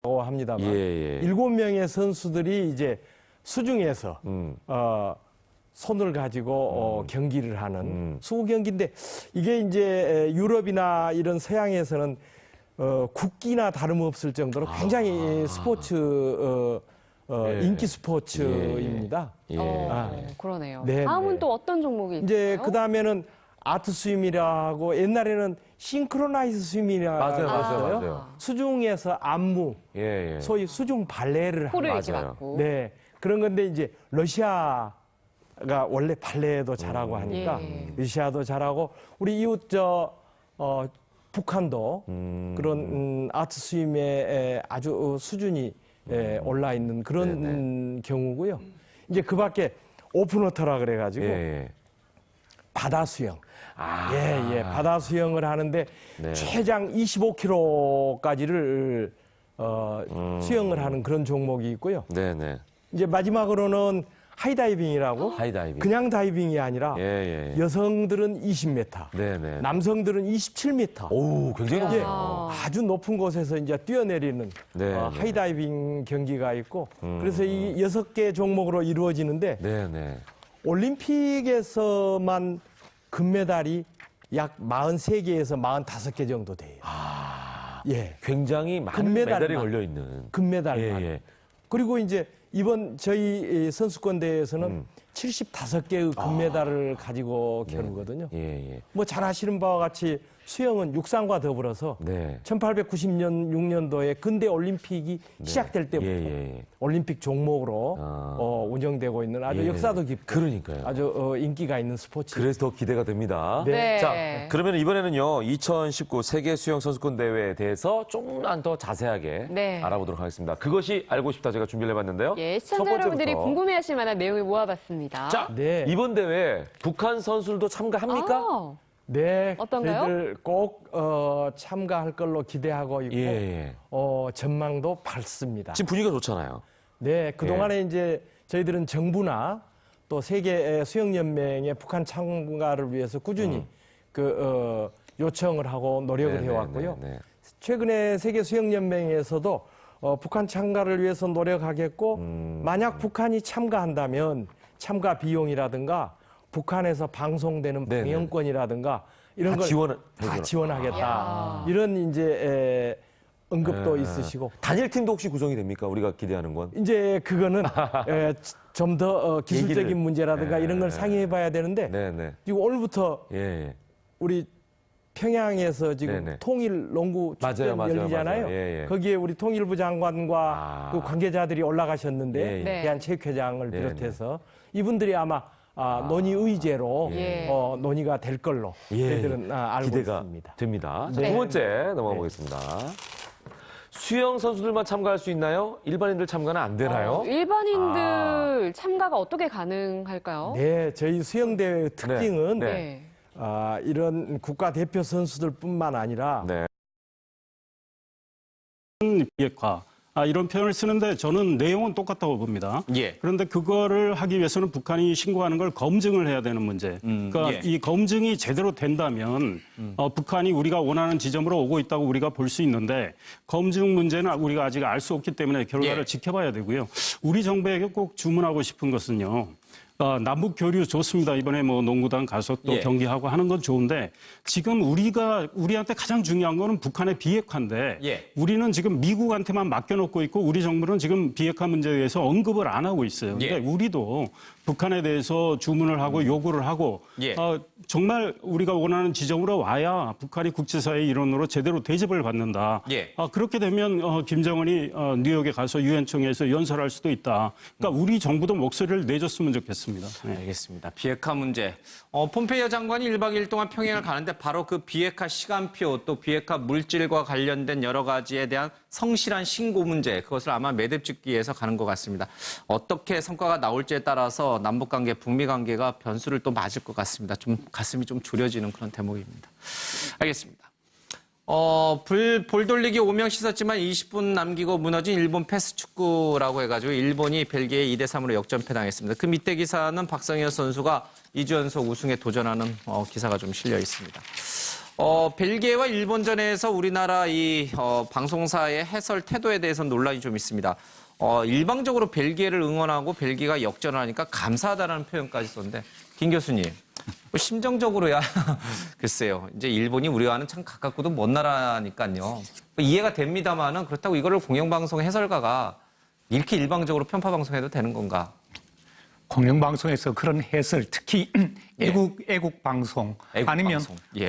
합니다만 예. 7명의 선수들이 이제 수중에서 손을 가지고 경기를 하는 수구 경기인데 이게 이제 유럽이나 이런 서양에서는 국기나 다름없을 정도로 굉장히 스포츠 인기 스포츠입니다. 그러네요. 네, 다음은 네. 또 어떤 종목이 이제 있나요? 그 다음에는 아트 스윙이라고 옛날에는 싱크로나이즈 스윙이라고 맞아요. 했어요. 수중에서 안무, 소위 수중 발레를 하는 코를 이렇게 맞아요. 맞고. 네, 그런 건데 이제 러시아가 원래 발레도 잘하고 하니까 러시아도 잘하고 우리 이웃 북한도 그런 아트 스윙에 아주 수준이 올라 있는 그런 경우고요. 이제 그 밖에 오픈워터라 그래가지고 바다 수영. 바다 수영을 하는데 최장 25km까지를 수영을 하는 그런 종목이 있고요. 이제 마지막으로는 하이다이빙이라고 그냥 다이빙이 아니라 여성들은 20m, 남성들은 27m. 오, 굉장히 높네요. 아주 높은 곳에서 이제 뛰어내리는 하이다이빙 경기가 있고 그래서 이 6개 종목으로 이루어지는데 올림픽에서만 금메달이 약 43개에서 45개 정도 돼요. 굉장히 많은 메달이 걸려 있는. 금메달만. 그리고 이제 이번 저희 선수권 대회에서는 75개의 금메달을 가지고 겨루거든요. 뭐 잘 아시는 바와 같이 수영은 육상과 더불어서 1896년도에 근대 올림픽이 시작될 때부터 올림픽 종목으로 운영되고 있는 아주 역사도 깊고 그러니까요. 아주 인기가 있는 스포츠. 그래서 더 기대가 됩니다. 네. 자, 그러면 이번에는요, 2019 세계 수영 선수권 대회에 대해서 조금만 더 자세하게 알아보도록 하겠습니다. 그것이 알고 싶다 제가 준비를 해봤는데요. 시청자 여러분들이 궁금해하실 만한 내용을 모아봤습니다. 자, 이번 대회 북한 선수들도 참가합니까? 네, 어떤가요? 저희들 꼭 참가할 걸로 기대하고 있고 전망도 밝습니다. 지금 분위기가 좋잖아요. 네, 그동안에 이제 저희들은 정부나 또 세계 수영연맹의 북한 참가를 위해서 꾸준히 요청을 하고 노력을 해왔고요. 최근에 세계 수영연맹에서도 북한 참가를 위해서 노력하겠고 만약 북한이 참가한다면 참가 비용이라든가 북한에서 방송되는 방영권이라든가 이런 걸 다 지원하겠다. 이런 이제 언급도 있으시고. 단일팀도 혹시 구성이 됩니까? 우리가 기대하는 건? 이제 그거는 좀 더 기술적인 문제라든가 이런 걸 상의해 봐야 되는데 지금 오늘부터 우리 평양에서 지금 통일 농구 축제가 열리잖아요. 거기에 우리 통일부 장관과 그 관계자들이 올라가셨는데 대한체육회장을 비롯해서 이분들이 아마 논의 의제로 논의가 될 걸로 저희들은 알고 기대가 있습니다. 됩니다. 자, 두 번째 넘어가 보겠습니다. 수영 선수들만 참가할 수 있나요? 일반인들 참가는 안 되나요? 일반인들 참가가 어떻게 가능할까요? 네, 저희 수영대회의 특징은 이런 국가대표 선수들뿐만 아니라 비핵화 이런 표현을 쓰는데 저는 내용은 똑같다고 봅니다. 그런데 그거를 하기 위해서는 북한이 신고하는 걸 검증을 해야 되는 문제. 그러니까 이 검증이 제대로 된다면 북한이 우리가 원하는 지점으로 오고 있다고 우리가 볼 수 있는데 검증 문제는 우리가 아직 알 수 없기 때문에 결과를 지켜봐야 되고요. 우리 정부에게 꼭 주문하고 싶은 것은요. 남북 교류 좋습니다. 이번에 뭐 농구단 가서 또 경기하고 하는 건 좋은데 지금 우리한테 가장 중요한 거는 북한의 비핵화인데 우리는 지금 미국한테만 맡겨놓고 있고 우리 정부는 지금 비핵화 문제에 대해서 언급을 안 하고 있어요. 근데 우리도 북한에 대해서 주문을 하고 요구를 하고 정말 우리가 원하는 지점으로 와야 북한이 국제사회의 일원으로 제대로 대접을 받는다. 그렇게 되면 김정은이 뉴욕에 가서 유엔총회에서 연설할 수도 있다. 그러니까 우리 정부도 목소리를 내줬으면 좋겠습니다. 알겠습니다. 비핵화 문제. 폼페이오 장관이 1박 2일 동안 평양을 가는데 바로 그 비핵화 시간표 또 비핵화 물질과 관련된 여러 가지에 대한 성실한 신고 문제 그것을 아마 매듭짓기 위해서 가는 것 같습니다. 어떻게 성과가 나올지에 따라서 남북관계, 북미관계가 변수를 또 맞을 것 같습니다. 좀 가슴이 좀 졸여지는 그런 대목입니다. 알겠습니다. 볼 돌리기 5명 씻었지만 20분 남기고 무너진 일본 패스축구라고 해가지고 일본이 벨기에 2대3으로 역전패당했습니다. 그 밑에 기사는 박성현 선수가 2주 연속 우승에 도전하는 기사가 좀 실려 있습니다. 벨기에와 일본전에서 우리나라 이 방송사의 해설 태도에 대해서 논란이 좀 있습니다. 일방적으로 벨기에를 응원하고 벨기에가 역전을 하니까 감사하다라는 표현까지 썼는데 김 교수님, 뭐 심정적으로야 글쎄요. 이제 일본이 우리와는 참 가깝고도 먼 나라니까요. 이해가 됩니다만은 그렇다고 이거를 공영방송 해설가가 이렇게 일방적으로 편파 방송해도 되는 건가? 공영방송에서 그런 해설, 특히 애국 방송 아니면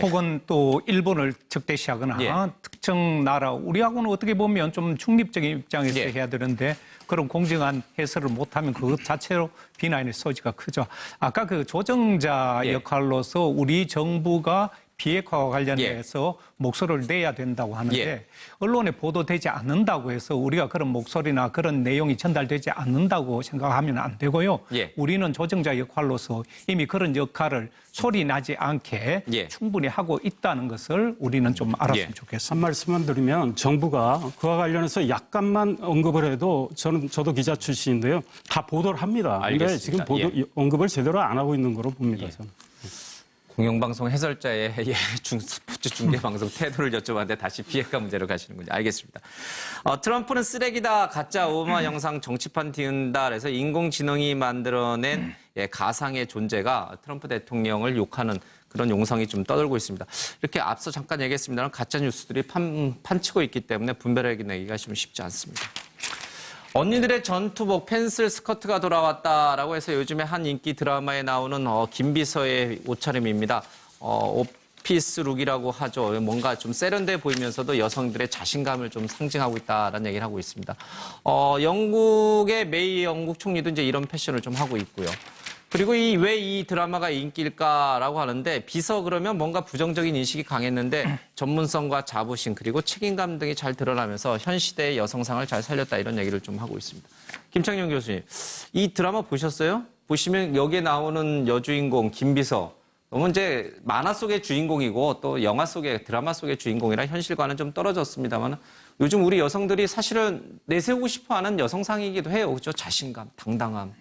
혹은 또 일본을 적대시하거나 특정 나라, 우리하고는 어떻게 보면 좀 중립적인 입장에서 해야 되는데 그런 공정한 해설을 못하면 그것 자체로 비난의 소지가 크죠. 아까 그 조정자 역할로서 우리 정부가 비핵화와 관련해서 목소리를 내야 된다고 하는데 언론에 보도되지 않는다고 해서 우리가 그런 목소리나 그런 내용이 전달되지 않는다고 생각하면 안 되고요. 우리는 조정자 역할로서 이미 그런 역할을 소리 나지 않게 충분히 하고 있다는 것을 우리는 좀 알았으면 좋겠습니다. 한 말씀만 드리면 정부가 그와 관련해서 약간만 언급을 해도 저도 기자 출신인데요. 다 보도를 합니다. 그런데 지금 언급을 제대로 안 하고 있는 거로 봅니다. 저는. 공영방송 해설자의 스포츠 중계방송 태도를 여쭤봤는데 다시 비핵화 문제로 가시는군요. 알겠습니다. 트럼프는 쓰레기다, 가짜 오마 영상 정치판 띄운다. 그래서 인공지능이 만들어낸 가상의 존재가 트럼프 대통령을 욕하는 그런 용성이 좀 떠돌고 있습니다. 이렇게 앞서 잠깐 얘기했습니다만 가짜 뉴스들이 판치고 있기 때문에 분별해내기가 좀 쉽지 않습니다. 언니들의 전투복 펜슬 스커트가 돌아왔다라고 해서 요즘에 한 인기 드라마에 나오는 김비서의 옷차림입니다. 오피스 룩이라고 하죠. 뭔가 좀 세련돼 보이면서도 여성들의 자신감을 좀 상징하고 있다라는 얘기를 하고 있습니다. 영국의 메이 영국 총리도 이제 이런 패션을 좀 하고 있고요. 그리고 왜 이 드라마가 인기일까라고 하는데 비서 그러면 뭔가 부정적인 인식이 강했는데 전문성과 자부심 그리고 책임감 등이 잘 드러나면서 현 시대의 여성상을 잘 살렸다 이런 얘기를 좀 하고 있습니다. 김창룡 교수님, 이 드라마 보셨어요? 보시면 여기에 나오는 여주인공 김비서 너무 이제 만화 속의 주인공이고 또 영화 속의 드라마 속의 주인공이라 현실과는 좀 떨어졌습니다만 요즘 우리 여성들이 사실은 내세우고 싶어하는 여성상이기도 해요. 그렇죠? 자신감, 당당함.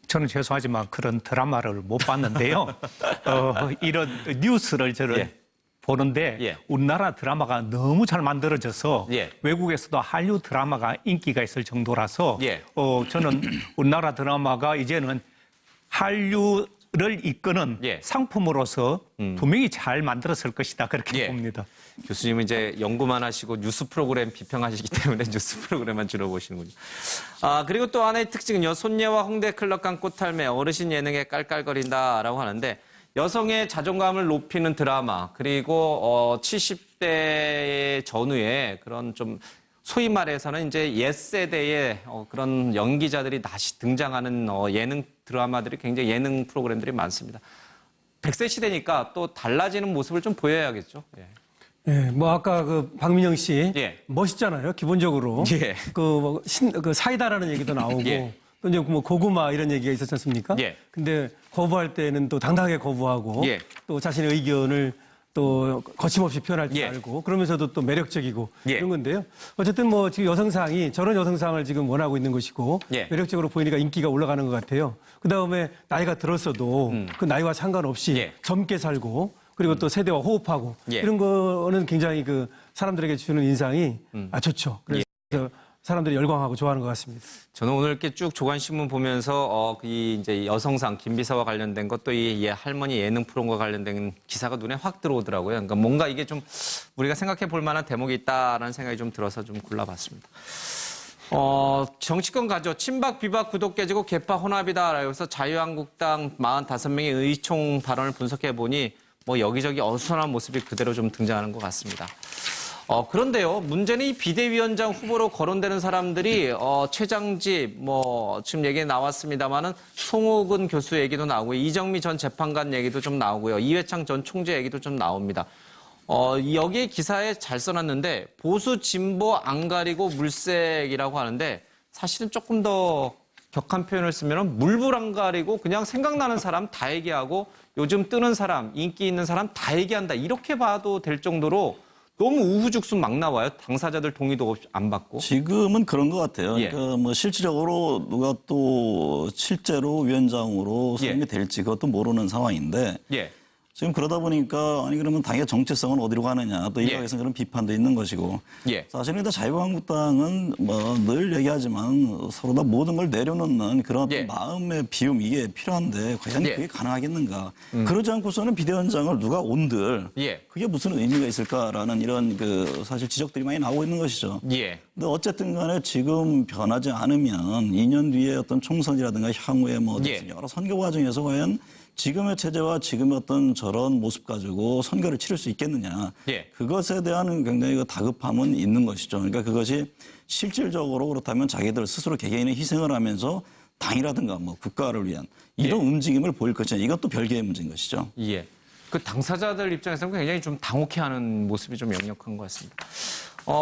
저는 죄송하지만 그런 드라마를 못 봤는데요. 이런 뉴스를 저는 보는데 우리나라 드라마가 너무 잘 만들어져서 외국에서도 한류 드라마가 인기가 있을 정도라서 저는 우리나라 드라마가 이제는 한류를 이끄는 상품으로서 분명히 잘 만들었을 것이다 그렇게 봅니다. 교수님은 이제 연구만 하시고 뉴스 프로그램 비평하시기 때문에 뉴스 프로그램만 주로 보시는군요. 그리고 또 하나의 특징은요. 손예와 홍대 클럽 간 꽃할매 어르신 예능에 깔깔거린다라고 하는데 여성의 자존감을 높이는 드라마 그리고 70대 전후에 그런 좀 소위 말해서는 이제 옛세대의 그런 연기자들이 다시 등장하는 예능 드라마들이 굉장히 예능 프로그램들이 많습니다. 100세 시대니까 또 달라지는 모습을 좀 보여야겠죠. 뭐 아까 그 박민영 씨 멋있잖아요. 기본적으로 그 사이다라는 얘기도 나오고 또 이제 뭐 고구마 이런 얘기가 있었지 않습니까? 근데 거부할 때는 또 당당하게 거부하고 또 자신의 의견을 또 거침없이 표현할 줄 알고 그러면서도 또 매력적이고 이런 건데요. 어쨌든 뭐 지금 여성상이 저런 여성상을 지금 원하고 있는 것이고 매력적으로 보이니까 인기가 올라가는 것 같아요. 그다음에 나이가 들었어도 그 나이와 상관없이 젊게 살고 그리고 또 세대와 호흡하고 이런 거는 굉장히 그 사람들에게 주는 인상이 좋죠. 그래서 사람들이 열광하고 좋아하는 것 같습니다. 저는 오늘 이렇게 쭉 조간신문 보면서 이 이제 여성상 김비서와 관련된 것도 이 할머니 예능 프로그램과 관련된 기사가 눈에 확 들어오더라고요. 그러니까 뭔가 이게 좀 우리가 생각해 볼 만한 대목이 있다라는 생각이 좀 들어서 좀 골라봤습니다. 정치권 가죠. 친박, 비박, 구독 깨지고 개파 혼합이다. 그래서 자유한국당 45명의 의총 발언을 분석해 보니 뭐 여기저기 어수선한 모습이 그대로 좀 등장하는 것 같습니다. 그런데요, 문제는 이 비대위원장 후보로 거론되는 사람들이, 최장집, 지금 얘기 나왔습니다만은 송옥은 교수 얘기도 나오고, 이정미 전 재판관 얘기도 좀 나오고요. 이회창 전 총재 얘기도 좀 나옵니다. 여기에 기사에 잘 써놨는데, 보수, 진보, 안 가리고 물색이라고 하는데, 사실은 조금 더 격한 표현을 쓰면 물불 안 가리고 그냥 생각나는 사람 다 얘기하고, 요즘 뜨는 사람, 인기 있는 사람 다 얘기한다. 이렇게 봐도 될 정도로 너무 우후죽순 막 나와요. 당사자들 동의도 안 받고. 지금은 그런 것 같아요. 그러니까 뭐 실질적으로 누가 또 실제로 위원장으로 선임이 될지 그것도 모르는 상황인데 지금 그러다 보니까 아니 그러면 당의 정체성은 어디로 가느냐 또 일각에서 그런 비판도 있는 것이고 사실은 근데 자유한국당은 뭐 늘 얘기하지만 서로 다 모든 걸 내려놓는 그런 어떤 마음의 비움 이게 필요한데 과연 그게 가능하겠는가? 그러지 않고서는 비대위원장을 누가 온들 그게 무슨 의미가 있을까라는 이런 그 사실 지적들이 많이 나오고 있는 것이죠. 근데 어쨌든 간에 지금 변하지 않으면 2년 뒤에 어떤 총선이라든가 향후에 뭐 여러 선거 과정에서 과연 지금의 체제와 지금의 어떤 저런 모습 가지고 선거를 치를 수 있겠느냐. 그것에 대한 굉장히 그 다급함은 있는 것이죠. 그러니까 그것이 실질적으로 그렇다면 자기들 스스로 개개인의 희생을 하면서 당이라든가 뭐 국가를 위한 이런 움직임을 보일 것이냐. 이것도 별개의 문제인 것이죠. 그 당사자들 입장에서는 굉장히 좀 당혹해하는 모습이 좀 역력한 것 같습니다.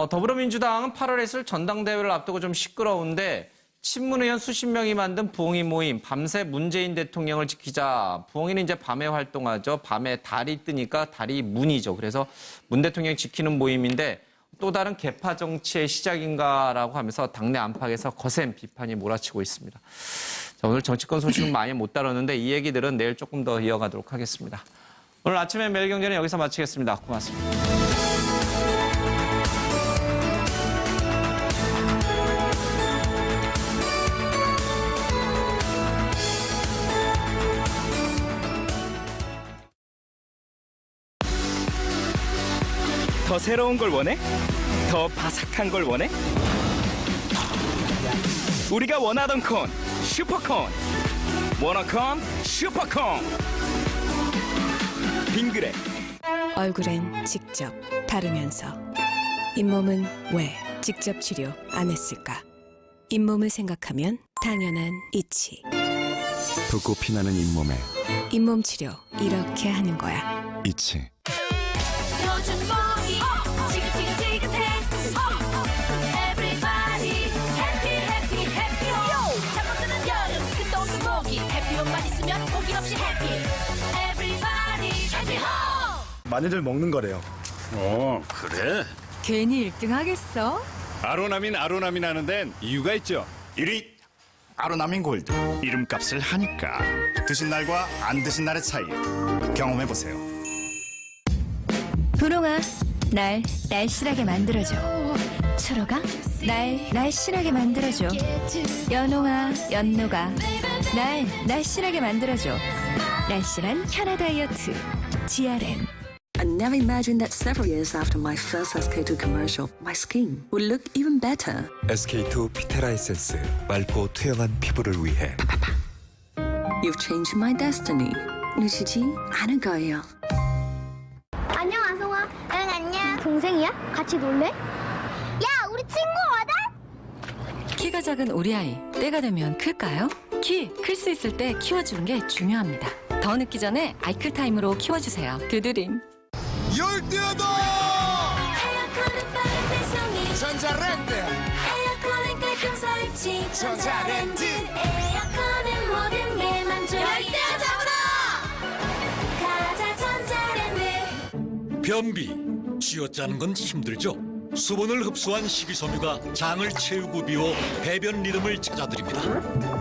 더불어민주당은 8월에 있을 전당대회를 앞두고 좀 시끄러운데 친문의원 수십 명이 만든 부엉이 모임, 밤새 문재인 대통령을 지키자. 부엉이는 이제 밤에 활동하죠. 밤에 달이 뜨니까 달이 문이죠. 그래서 문 대통령 지키는 모임인데 또 다른 개파 정치의 시작인가라고 하면서 당내 안팎에서 거센 비판이 몰아치고 있습니다. 자, 오늘 정치권 소식은 많이 못 다뤘는데 이 얘기들은 내일 조금 더 이어가도록 하겠습니다. 오늘 아침에 매일경제는 여기서 마치겠습니다. 고맙습니다. 더 새로운 걸 원해? 더 바삭한 걸 원해? 우리가 원하던 콘, 슈퍼콘. 워너콘, 슈퍼콘. 빙그레. 얼굴엔 직접 바르면서 잇몸은 왜 직접 치료 안 했을까? 잇몸을 생각하면 당연한 이치. 붓고 피나는 잇몸에 잇몸 치료 이렇게 하는 거야. 이치. 요즘 몸이 지긋지긋지긋해. Everybody happy happy happy. 잠못 드는 여름 그 더운 모기 해피홈만 있으면 고기 없이 해피. Everybody happy home. 많이들 먹는 거래요. 그래? 괜히 1등 하겠어? 아로나민 하는 데는 이유가 있죠. 1위 아로나민 골드. 이름값을 하니까. 드신 날과 안 드신 날의 차이 경험해보세요. 분홍아, 날 날씬하게 만들어줘. 초록아, 날 날씬하게 만들어줘. 연홍아, 연노가, 날 날씬하게 만들어줘. 날씬한 현아 다이어트 GRN. I never imagined that several years after my first SK2 commercial, my skin would look even better. SK2 피테라 에센스 맑고 투영한 피부를 위해. You've changed my destiny. 놓치지 않을 거예요. 안녕 아송아. 응 안녕. 동생이야? 같이 놀래? 야 우리 친구거든? 키가 작은 우리 아이, 때가 되면 클까요? 키 클 수 있을 때 키워주는 게 중요합니다. 더 늦기 전에 아이클 타임으로 키워주세요. 드드림. 열대야다! 전자랜드! 에어컨은 깔끔 설치. 전자랜드. 에어컨은 모든 게 만족. 열대야 잡으라! 가자 전자랜드. 변비, 쥐어짜는 건 힘들죠? 수분을 흡수한 식이섬유가 장을 채우고 비워 배변 리듬을 찾아드립니다.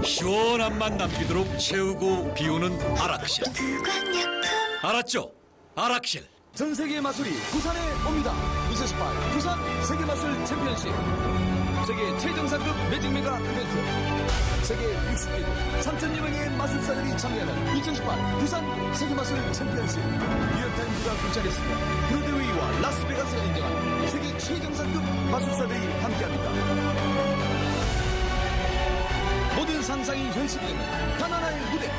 시원한 맛 남기도록 채우고 비우는 아락실. 알았죠? 아락실. 전 세계의 마술이 부산에 옵니다. 2018 부산 세계마술 챔피언십. 세계 최정상급 매직메가 이벤트. 세계 60개 3,000여 명의 마술사들이 참여하는 2018 부산 세계마술 챔피언십. 뉴욕타임즈가 공짜했으며 브로드웨이와 라스베가스가 인정한 세계 최정상급 마술사들이 함께합니다. 모든 상상이 현실이 되는 단 하나의 무대.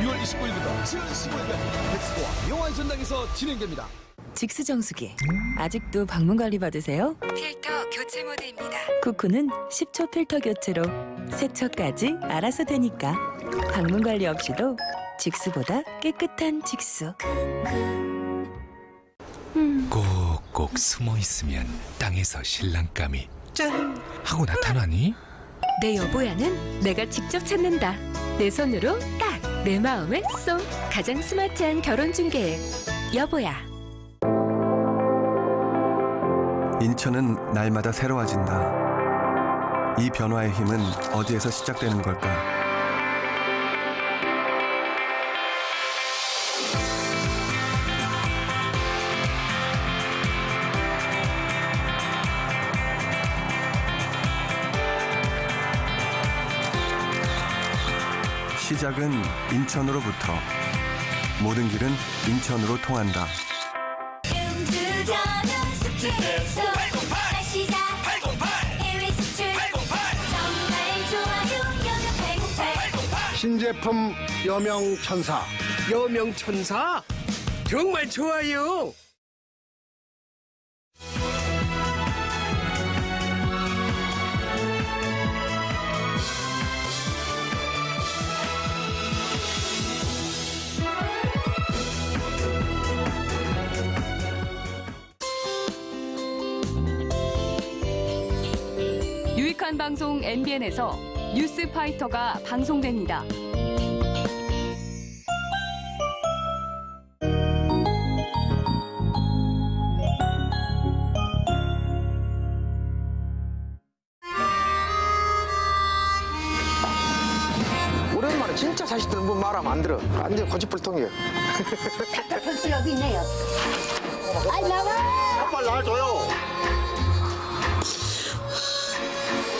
6월 29일부터 7월 15일까지 엑스포와 영화의 전당에서 진행됩니다. 직수정수기 아직도 방문 관리 받으세요? 필터 교체 모드입니다. 쿠쿠는 10초 필터 교체로 세척까지 알아서 되니까 방문 관리 없이도 직수보다 깨끗한 직수. 꼭꼭 숨어 있으면 땅에서 신랑감이 짠 하고 나타나니? 내 여보야는 내가 직접 찾는다. 내 손으로 딱 내 마음에 쏙. 가장 스마트한 결혼 중개 여보야. 인천은 날마다 새로워진다. 이 변화의 힘은 어디에서 시작되는 걸까? 시작은 인천으로부터. 모든 길은 인천으로 통한다. 신제품 여명천사. 여명천사? 정말 좋아요. 유익한 방송 MBN에서 뉴스파이터가 방송됩니다. 오랜만에 진짜 자식들 뭐 말하면 안 들어. 완전 고집불통이에요. 답답한 쓰레기 있네요. 아이 나와. 빨리 나와줘요.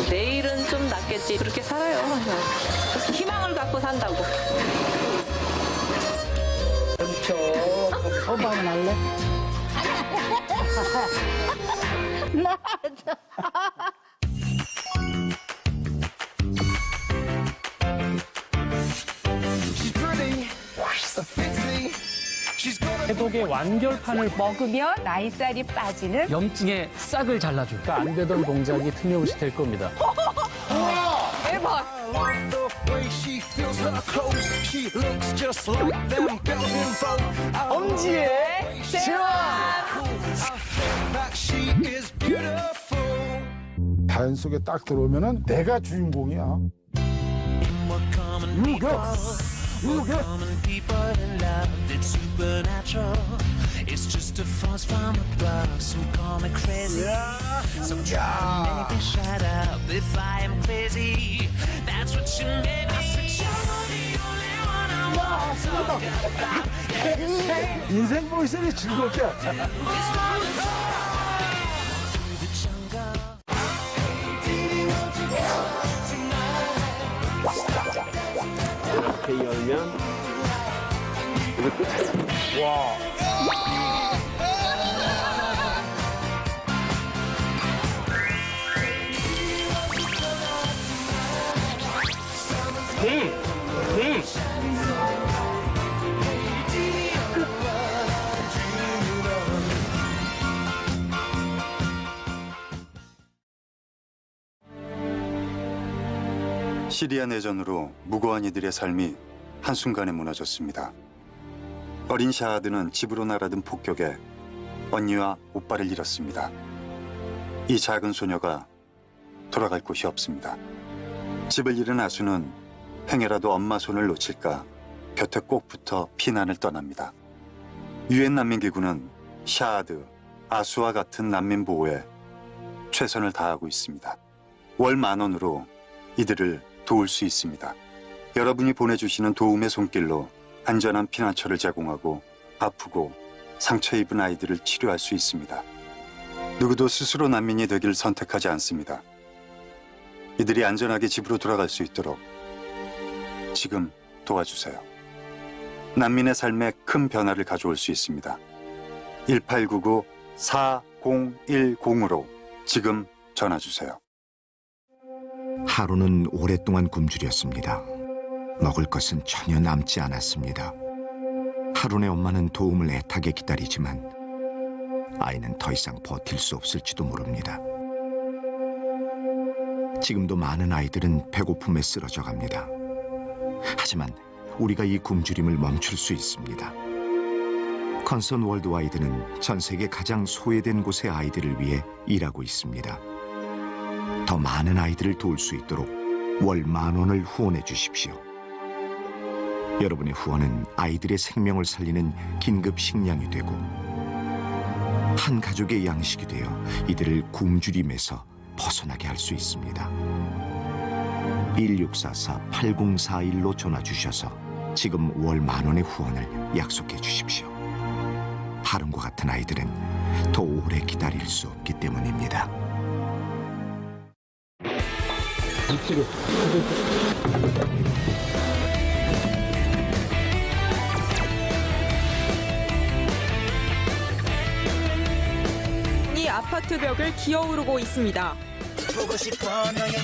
내일은 좀 낫겠지. 그렇게 살아요. 희망을 갖고 산다고. 그렇죠. 오빠는 할래? 나. 해독의 완결판을 먹으면 나이살이 빠지는 염증의 싹을 잘라줄. 그러니까 안 되던 동작이 틈없이 될 겁니다. 대박. 엄지의 제왕. 자연 속에 딱 들어오면은 내가 주인공이야. It's just a force from above. Some call me crazy. Some try to make me shut up. If I am crazy, that's what you made me. You're the only one I want to talk about. 인생 보이스를 즐겁게 하자. 이렇게 열면 이거 끝이야. 와. 시리아 내전으로 무고한 이들의 삶이 한순간에 무너졌습니다. 어린 샤하드는 집으로 날아든 폭격에 언니와 오빠를 잃었습니다. 이 작은 소녀가 돌아갈 곳이 없습니다. 집을 잃은 아수는 행여라도 엄마 손을 놓칠까 곁에 꼭 붙어 피난을 떠납니다. 유엔 난민기구는 샤하드, 아수와 같은 난민 보호에 최선을 다하고 있습니다. 월 10,000원으로 이들을 도울 수 있습니다. 여러분이 보내주시는 도움의 손길로 안전한 피난처를 제공하고 아프고 상처 입은 아이들을 치료할 수 있습니다. 누구도 스스로 난민이 되길 선택하지 않습니다. 이들이 안전하게 집으로 돌아갈 수 있도록 지금 도와주세요. 난민의 삶에 큰 변화를 가져올 수 있습니다. 1899-4010으로 지금 전화주세요. 하루는 오랫동안 굶주렸습니다. 먹을 것은 전혀 남지 않았습니다. 하룬의 엄마는 도움을 애타게 기다리지만 아이는 더 이상 버틸 수 없을지도 모릅니다. 지금도 많은 아이들은 배고픔에 쓰러져 갑니다. 하지만 우리가 이 굶주림을 멈출 수 있습니다. 컨선 월드와이드는 전 세계 가장 소외된 곳의 아이들을 위해 일하고 있습니다. 더 많은 아이들을 도울 수 있도록 월 10,000원을 후원해 주십시오. 여러분의 후원은 아이들의 생명을 살리는 긴급 식량이 되고 한 가족의 양식이 되어 이들을 굶주림에서 벗어나게 할 수 있습니다. 1644-8041로 전화 주셔서 지금 월 10,000원의 후원을 약속해 주십시오. 하룬과 같은 아이들은 더 오래 기다릴 수 없기 때문입니다. 아파트 벽을 기어오르고 있습니다. 보고 싶어 너의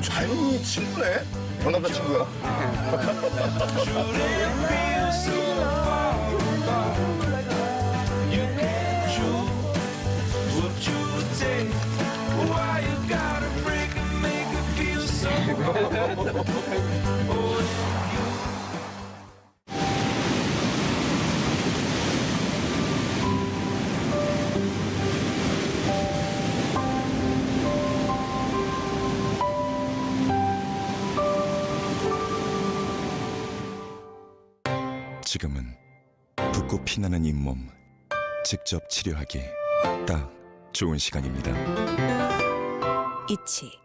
자연이 친구네? 반갑다 친구야. 지금은 붓고 피나는 잇몸 직접 치료하기 딱 좋은 시간입니다. 이치.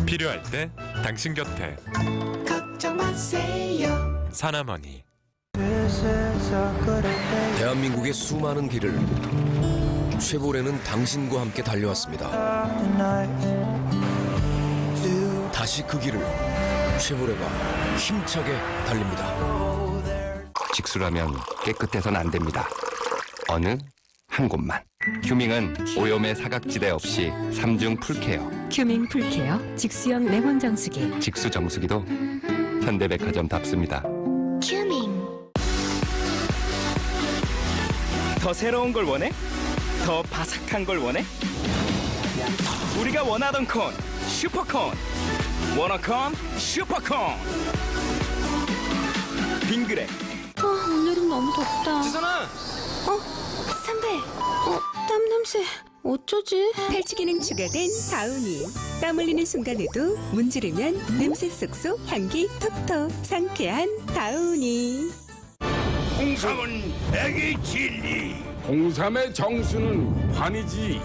필요할 때 당신 곁에 걱정 마세요. 사나머니. 대한민국의 수많은 길을 쉐보레는 당신과 함께 달려왔습니다. 다시 그 길을 쉐보레가 힘차게 달립니다. 직수라면 깨끗해서는 안 됩니다. 어느 한 곳만. 휴밍은 오염의 사각지대 없이 3중 풀케어. 휴밍 풀케어 직수형 레몬 정수기. 직수 정수기도 현대백화점답습니다. 휴밍. 더 새로운 걸 원해? 더 바삭한 걸 원해? 우리가 원하던 콘, 슈퍼콘. 워너콘, 슈퍼콘. 빙그레. 오늘은 너무 덥다. 지선아! 선배. 땀 냄새. 어쩌지? 탈취 기능 추가된 다우니. 땀 흘리는 순간에도 문지르면 냄새 쏙쏙 향기 톡톡. 상쾌한 다우니. 홍삼은 백의 진리. 홍삼의 정수는 환이지.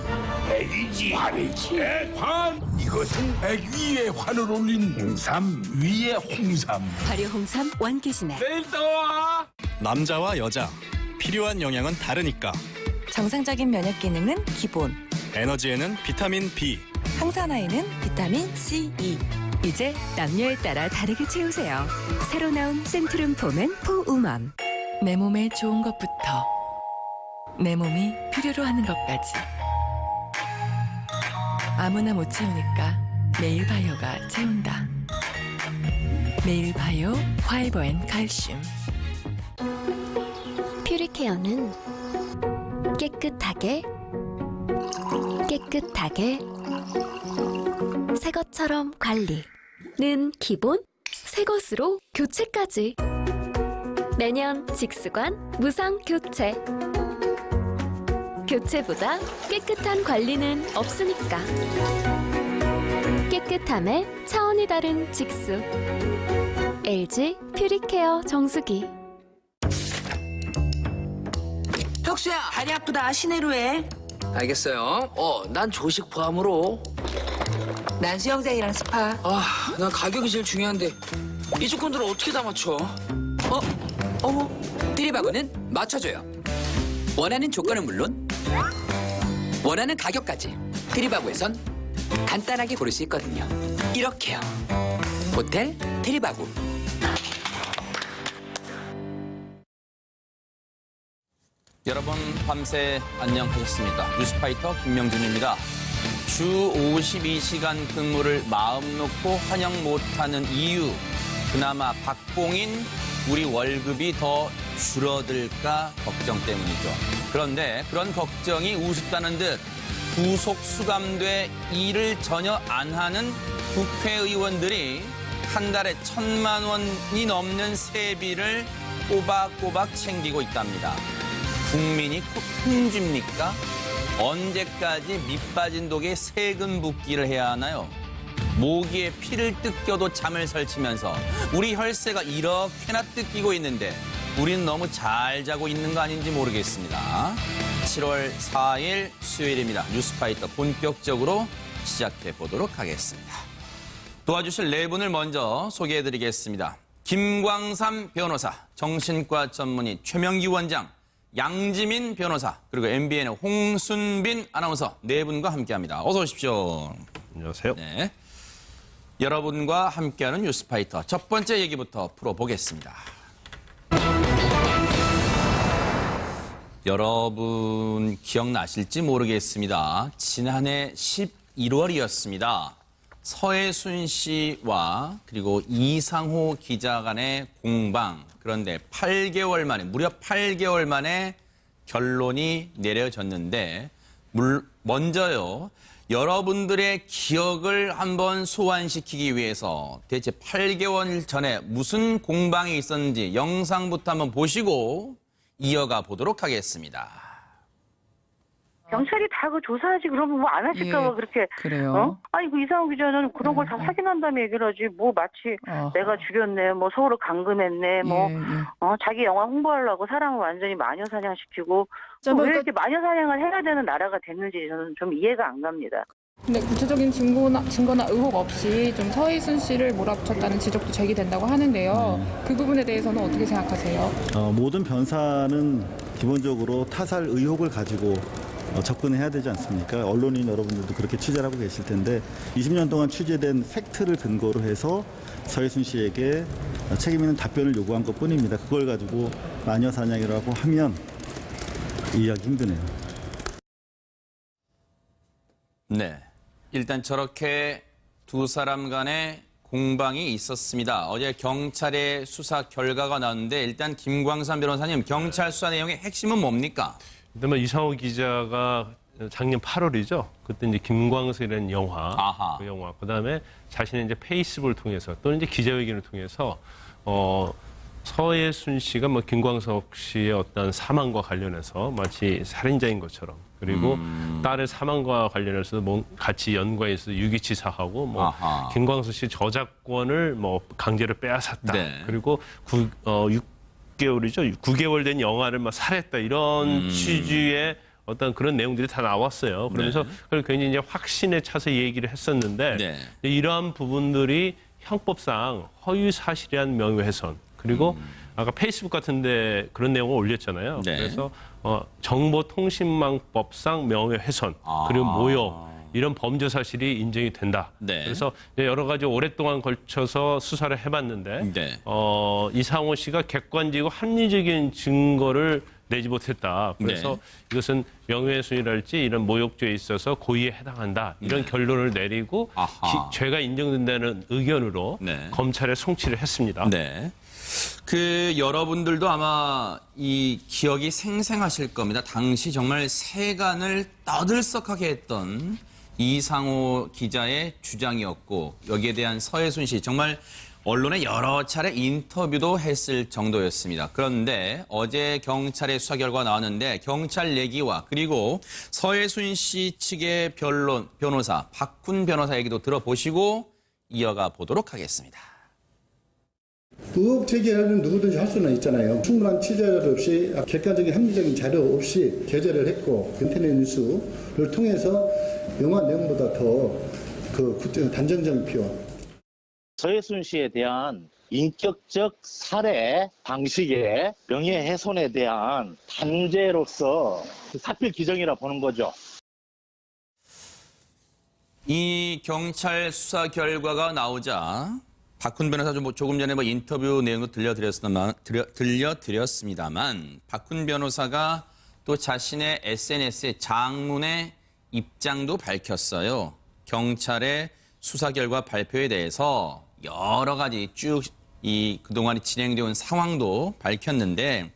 백이지. 환이지. 반. 이것은 백 위에 환을 올린 홍삼 위에 홍삼. 발효 홍삼 완기진액. 내일 또 와. 남자와 여자 필요한 영양은 다르니까. 정상적인 면역 기능은 기본. 에너지에는 비타민 B. 항산화에는 비타민 C, E. 이제 남녀에 따라 다르게 채우세요. 새로 나온 센트룸 폼은 포우맘. 내 몸에 좋은 것부터 내 몸이 필요로 하는 것까지. 아무나 못 채우니까 매일 바이오가 채운다. 매일 바이오 파이버 앤 칼슘. 퓨리케어는 깨끗하게 새 것처럼 관리는 기본, 새 것으로 교체까지. 매년 직수관 무상 교체. 교체보다 깨끗한 관리는 없으니까. 깨끗함의 차원이 다른 직수. LG 퓨리케어 정수기. 혁수야, 다리 아프다. 시내로 해. 알겠어요. 난 조식 포함으로. 난 수영장이랑 스파. 난 가격이 제일 중요한데 이 조건들을 어떻게 다 맞춰? 드립하고는 맞춰줘요. 원하는 조건은 물론 원하는 가격까지 드립하고에선 간단하게 고를 수 있거든요. 이렇게요. 호텔 드립하고. 여러분 밤새 안녕하셨습니까? 뉴스파이터 김명준입니다. 주 52시간 근무를 마음 놓고 환영 못하는 이유, 그나마 박봉인 우리 월급이 더 줄어들까 걱정 때문이죠. 그런데 그런 걱정이 우습다는 듯 구속 수감돼 일을 전혀 안 하는 국회의원들이 한 달에 1,000만 원이 넘는 세비를 꼬박꼬박 챙기고 있답니다. 국민이 흠집니까? 언제까지 밑 빠진 독에 세금 붓기를 해야 하나요? 모기에 피를 뜯겨도 잠을 설치면서 우리 혈세가 이렇게나 뜯기고 있는데 우린 너무 잘 자고 있는 거 아닌지 모르겠습니다. 7월 4일 수요일입니다. 뉴스파이터 본격적으로 시작해 보도록 하겠습니다. 도와주실 네 분을 먼저 소개해드리겠습니다. 김광삼 변호사, 정신과 전문의 최명기 원장, 양지민 변호사, 그리고 MBN의 홍순빈 아나운서 네 분과 함께합니다. 어서 오십시오. 안녕하세요. 네, 여러분과 함께하는 뉴스파이터 첫 번째 얘기부터 풀어보겠습니다. 여러분 기억나실지 모르겠습니다. 지난해 11월이었습니다. 서해순 씨와 그리고 이상호 기자 간의 공방, 그런데 8개월 만에, 무려 8개월 만에 결론이 내려졌는데, 먼저요, 여러분들의 기억을 한번 소환시키기 위해서 대체 8개월 전에 무슨 공방이 있었는지 영상부터 한번 보시고 이어가 보도록 하겠습니다. 경찰이 다 그 조사하지 그러면 뭐 안 하실까 봐 그렇게. 그래요. 아니 그 이상호 기자는 그런 걸 다 확인한 다음에 얘기를 하지 뭐 마치 내가 죽였네, 뭐 서울을 감금했네, 뭐 자기 영화 홍보하려고 사람을 완전히 마녀 사냥시키고 왜 이렇게 마녀 사냥을 해야 되는 나라가 됐는지 저는 좀 이해가 안 갑니다. 근데 구체적인 증거나 의혹 없이 좀 서해순 씨를 몰아붙였다는 지적도 제기된다고 하는데요. 그 부분에 대해서는 어떻게 생각하세요? 모든 변사는 기본적으로 타살 의혹을 가지고 접근해야 되지 않습니까? 언론인 여러분들도 그렇게 취재를 하고 계실 텐데 20년 동안 취재된 팩트를 근거로 해서 서해순 씨에게 책임 있는 답변을 요구한 것뿐입니다. 그걸 가지고 마녀 사냥이라고 하면 이해하기 힘드네요. 네, 일단 저렇게 두 사람 간의 공방이 있었습니다. 어제 경찰의 수사 결과가 나왔는데 일단 김광삼 변호사님, 경찰 수사 내용의 핵심은 뭡니까? 일단 이상호 기자가 작년 8월이죠. 그때 이제 김광석이라는 영화, 그 영화, 그다음에 자신의 이제 페이스북을 통해서 또는 이제 기자회견을 통해서 서해순 씨가 뭐 김광석 씨의 어떤 사망과 관련해서 마치 살인자인 것처럼, 그리고 딸의 사망과 관련해서 뭐 같이 연관해서 유기치사하고 뭐 김광석 씨 저작권을 뭐 강제로 빼앗았다. 네. 그리고 6개월이죠. 9개월 된 영화를 막 살했다. 이런 취지의 어떤 그런 내용들이 다 나왔어요. 그러면서 그걸 굉장히 이제 확신에 차서 얘기를 했었는데 이러한 부분들이 형법상 허위 사실이란 명예훼손, 그리고 아까 페이스북 같은데 그런 내용을 올렸잖아요. 그래서 정보통신망법상 명예훼손, 그리고 모욕, 이런 범죄 사실이 인정이 된다. 그래서 여러 가지 오랫동안 걸쳐서 수사를 해봤는데 이상호 씨가 객관적이고 합리적인 증거를 내지 못했다. 그래서 이것은 명예훼손이랄지 이런 모욕죄에 있어서 고의에 해당한다. 이런 결론을 내리고 죄가 인정된다는 의견으로 검찰에 송치를 했습니다. 그 여러분들도 아마 이 기억이 생생하실 겁니다. 당시 정말 세간을 떠들썩하게 했던 이상호 기자의 주장이었고, 여기에 대한 서해순 씨 정말 언론에 여러 차례 인터뷰도 했을 정도였습니다. 그런데 어제 경찰의 수사 결과가 나왔는데 경찰 얘기와 그리고 서해순 씨 측의 변호사 박훈 변호사 얘기도 들어보시고 이어가 보도록 하겠습니다. 의혹 제기하는 누구든지 할 수는 있잖아요. 충분한 취재자료 없이 객관적인 합리적인 자료 없이 게재를 했고, 인터넷 뉴스를 통해서 영화 내용보다 더 그 단정성이 필요합니다. 서해순 씨에 대한 인격적 살해 방식의 명예훼손에 대한 단죄로서 사필 기정이라 보는 거죠. 이 경찰 수사 결과가 나오자 박훈 변호사 조금 전에 인터뷰 내용도 들려드렸습니다만 박훈 변호사가 또 자신의 SNS에 장문의 입장도 밝혔어요. 경찰의 수사 결과 발표에 대해서 여러 가지 쭉 그동안 진행되어 온 상황도 밝혔는데